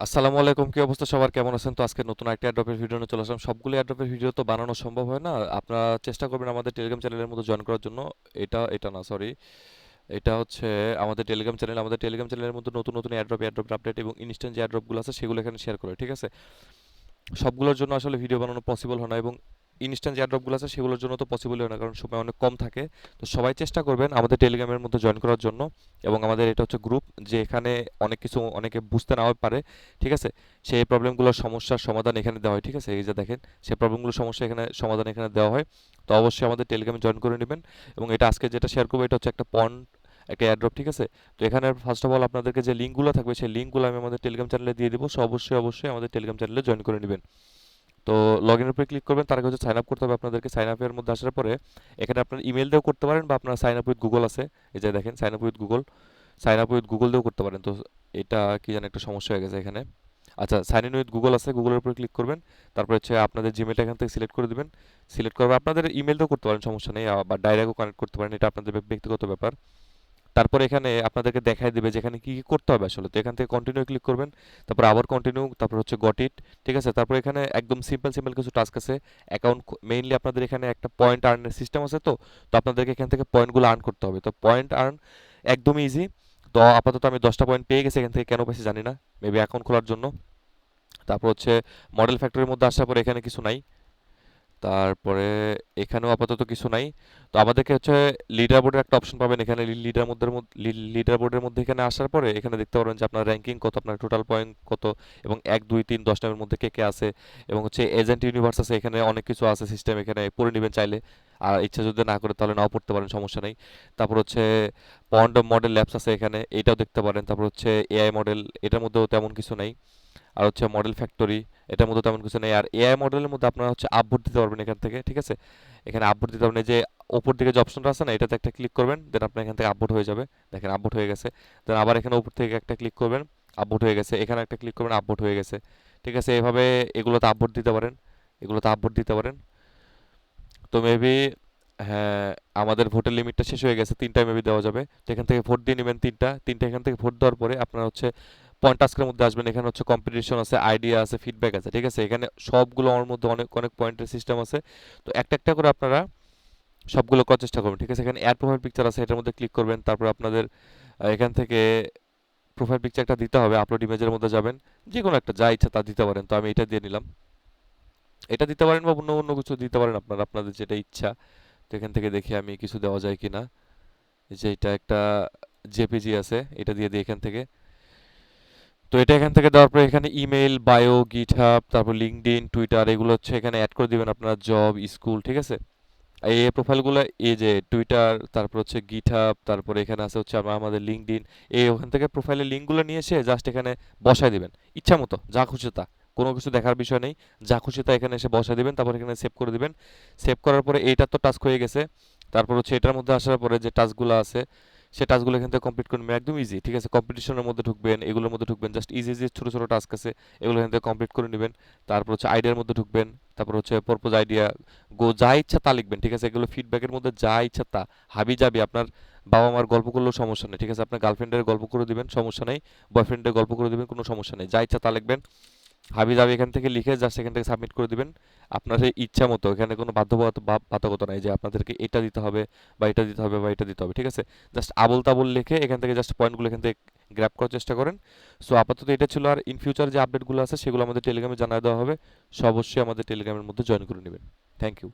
আসসালামু আলাইকুম, কি অবস্থা সবার, কেমন আছেন? তো আজকে নতুন একটা অ্যাড্রপের ভিডিও নিয়ে চলে আসলাম। সবগুলো অ্যাড্রপের ভিডিও তো বানানো সম্ভব হয় না। আপনারা চেষ্টা করবেন আমাদের টেলিগ্রাম চ্যানেলের মধ্যে জয়েন করার জন্য। এটা না, সরি, এটা হচ্ছে আমাদের টেলিগ্রাম চ্যানেল। আমাদের টেলিগ্রাম চ্যানেলের মধ্যে নতুন নতুন অ্যাড্রপ আপডেট এবং ইনস্ট্যান্ট যে অ্যাড্রপগুলো আছে সেগুলো এখানে শেয়ার করে, ঠিক আছে? সবগুলোর জন্য আসলে ভিডিও বানানো পসিবল হয় না, এবং ইনস্ট্যান্ট যে অ্যাড্রপগুলো আছে সেগুলোর জন্য তো পসিবল হয় না, কারণ সময় অনেক কম থাকে। তো সবাই চেষ্টা করবেন আমাদের টেলিগ্রামের মধ্যে জয়েন করার জন্য। এবং আমাদের এটা হচ্ছে গ্রুপ, যে এখানে অনেক কিছু অনেকে বুঝতে নাও পারে, ঠিক আছে? সেই প্রবলেমগুলোর সমস্যার সমাধান এখানে দেওয়া হয়, ঠিক আছে? এই যে দেখেন, সেই প্রবলেমগুলোর সমস্যা এখানে সমাধান এখানে দেওয়া হয়। তো অবশ্যই আমাদের টেলিগ্রামে জয়েন করে নেবেন। এবং এটা আজকে যেটা শেয়ার করবো এটা হচ্ছে একটা এয়ারড্রপ, ঠিক আছে? তো এখানে ফার্স্ট অফ অল আপনাদেরকে যে লিঙ্কগুলো থাকবে সেই লিঙ্কগুলো আমি আমাদের টেলিগ্রাম চ্যানেলে দিয়ে দিব। সো অবশ্যই অবশ্যই আমাদের টেলিগ্রাম চ্যানেলে জয়েন করে নেবেন। তো লগ ইনের উপরে ক্লিক করবেন, তার আগে হচ্ছে সাইন আপ করতে হবে আপনাদেরকে। সাইন আপের মধ্যে আসার পরে এখানে আপনার ইমেল দিয়েও করতে পারেন, বা আপনার সাইন আপ উইথ গুগল আছে, এই যে দেখেন sign up with Google, sign up with Google দিয়েও করতে পারেন। তো এটা কি জানি একটা সমস্যা হয়ে গেছে এখানে। আচ্ছা, সাইন ইন উইথ গুগল আছে, গুগলের উপরে ক্লিক করবেন। তারপর হচ্ছে আপনাদের জিমেলটা এখান থেকে সিলেক্ট করে দিবেন। সিলেক্ট করবে, আপনাদের ইমেল দিয়েও করতে পারেন, সমস্যা নেই, বা ডাইরেক্টও কানেক্ট করতে পারেন, এটা আপনাদের ব্যক্তিগত ব্যাপার। তারপর এখানে আপনাদেরকে দেখাই দিবে যে এখানে কি কি করতে হবে আসলে। তো এখান থেকে কন্টিনিউ ক্লিক করবেন, তারপর আবার কন্টিনিউ, তারপর হচ্ছে গট ইট, ঠিক আছে? তারপর এখানে একদম সিম্পল সিম্পল কিছু টাস্ক আছে। অ্যাকাউন্ট মেইনলি আপনাদের এখানে একটা পয়েন্ট আর্নের সিস্টেম আছে। তো আপনাদেরকে এখান থেকে পয়েন্টগুলো আর্ন করতে হবে। তো পয়েন্ট আর্ন একদমই ইজি। তো আপাতত আমি 10টা পয়েন্ট পেয়ে গেছি এখান থেকে, কেন পেয়েছি জানি না, মেবি অ্যাকাউন্ট খোলার জন্য। তারপর হচ্ছে মডেল ফ্যাক্টরির মধ্যে আসার পরে এখানে কিছু নাই। তারপরে এখানেও আপাতত কিছু নাই। তো আমাদেরকে হচ্ছে লিডার বোর্ডের একটা অপশন পাবেন এখানে। লিডার বোর্ডের মধ্যে এখানে আসার পরে এখানে দেখতে পারবেন যে আপনার র্যাঙ্কিং কত, আপনার টোটাল পয়েন্ট কত, এবং 1 2 3 10 নামের মধ্যে কে কে আছে। এবং হচ্ছে এজেন্ট ইউনিভার্স আছে, এখানে অনেক কিছু আছে সিস্টেম, এখানে পড়ে নেবেন চাইলে। আর ইচ্ছা যদি না করে তাহলে নাও পড়তে পারেন, সমস্যা নেই। তারপর হচ্ছে পন্ড মডেল ল্যাবস আছে এখানে, এটাও দেখতে পারেন। তারপর হচ্ছে এআই মডেল, এটার মধ্যেও তেমন কিছু নাই। আর হচ্ছে মডেল ফ্যাক্টরি, এটার মধ্যে তেমন কিছু নেই। আর এআই মডেলের মধ্যে আপনারা হচ্ছে আপভোট দিতে পারবেন এখান থেকে, ঠিক আছে? এখানে আপভোট দিতে পারবেন, এই যে ওপর দিকে যে অপশনটা আছে না, এটাতে একটা ক্লিক করবেন, দেন আপনার এখান থেকে আপভোট হয়ে যাবে। দেখেন আপভোট হয়ে গেছে। দেন আবার এখানে উপর থেকে একটা ক্লিক করবেন, আপভোট হয়ে গেছে। এখানে একটা ক্লিক করবেন, আপভোট হয়ে গেছে। ঠিক আছে, এভাবে এগুলোতে আপভোট দিতে পারেন, এগুলোতে আপভোট দিতে পারেন। তো মেবি, হ্যাঁ, আমাদের ভোটের লিমিটটা শেষ হয়ে গেছে, 3টা মেবি দেওয়া যাবে। তো এখান থেকে ভোট দিয়ে নেবেন, তিনটা তিনটা এখান থেকে ভোট দেওয়ার পরে আপনার হচ্ছে পয়েন্ট টাস্কের মধ্যে আসবেন। এখানে হচ্ছে কম্পিটিশন আছে, আইডিয়া আছে, ফিডব্যাক আছে, ঠিক আছে? এখানে সবগুলো আমার মধ্যে অনেক অনেক পয়েন্টের সিস্টেম আছে। তো একটা একটা করে আপনারা সবগুলো করার চেষ্টা করবেন, ঠিক আছে? এখানে অ্যাড প্রোফাইল পিকচার আছে, এটার মধ্যে ক্লিক করবেন। তারপর আপনাদের এখান থেকে প্রোফাইল পিকচারটা দিতে হবে, আপলোড ইমেজের মধ্যে যাবেন, যে কোনো একটা যা ইচ্ছা তা দিতে পারেন। তো আমি এটা দিয়ে নিলাম। এটা দিতে পারেন বা অন্য অন্য কিছু দিতে পারেন, আপনারা আপনাদের যেটা ইচ্ছা। তো এখান থেকে দেখি আমি কিছু দেওয়া যায় কিনা। এই যে এটা একটা জেপিজি আছে, এটা দিয়ে দিই এখান থেকে। তো এটা এখান থেকে দেওয়ার পরে এখানে ইমেল, বায়ো, গিটহাব, তারপর লিঙ্কডইন, টুইটার, এগুলো হচ্ছে এখানে অ্যাড করে দিবেন, আপনার জব, স্কুল, ঠিক আছে? এই প্রোফাইলগুলো, এই যে টুইটার, তারপর হচ্ছে গিটহাব, তারপরে এখানে আছে হচ্ছে আমাদের লিঙ্কডইন, এই ওখান থেকে প্রোফাইলের লিঙ্কগুলো নিয়ে এসে জাস্ট এখানে বসায় দিবেন, ইচ্ছা মতো যা খুশি তা। কোনো কিছু দেখার বিষয় নেই, যা খুশি তা এখানে এসে বসায় দিবেন, তারপর এখানে সেভ করে দিবেন। সেভ করার পরে এইটা তো টাস্ক হয়ে গেছে। তারপর হচ্ছে এটার মধ্যে আসার পরে যে টাস্কগুলো আছে সেই টাস্কগুলো এখান থেকে কমপ্লিট করে নেবেন, একদম ইজি, ঠিক আছে? কম্পিটিশনের মধ্যে ঢুকবেন, এগুলোর মধ্যে ঢুকবেন, জাস্ট ইজি ইজি ছোটো ছোটো টাস্ক আছে, এগুলো এখান থেকে কমপ্লিট করে নেবেন। তারপর হচ্ছে আইডিয়ার মধ্যে ঢুকবেন, তারপর হচ্ছে পারপোজ আইডিয়া, যা ইচ্ছা তা লিখবেন, ঠিক আছে? এগুলো ফিডব্যাকের মধ্যে যা ইচ্ছা তা, হাবি যাবি, আপনার বাবা মার গল্প করলেও সমস্যা নেই, ঠিক আছে? আপনার গার্লফ্রেন্ডের গল্প করে দিবেন, সমস্যা নেই। বয়ফ্রেন্ডের গল্প করে দিবেন, কোনো সমস্যা নেই, যা ইচ্ছা তা লিখবেন। হাবি যাবি এখান থেকে লিখে জাস্ট এখান থেকে সাবমিট করে দিবেন আপনার এই ইচ্ছা মতো। এখানে কোনো বাধ্যকতা নাই যে আপনাদেরকে এটা দিতে হবে বা এটা দিতে হবে বা এটা দিতে হবে, ঠিক আছে? জাস্ট আবোল তাবোল লিখে এখান থেকে জাস্ট পয়েন্টগুলো এখান থেকে গ্র্যাব করার চেষ্টা করেন। সো আপাতত এটা ছিল। আর ইন ফিউচার যে আপডেটগুলো আছে সেগুলো আমাদের টেলিগ্রামে জানিয়ে দেওয়া হবে। সো অবশ্যই আমাদের টেলিগ্রামের মধ্যে জয়েন করে নেবেন। Thank you.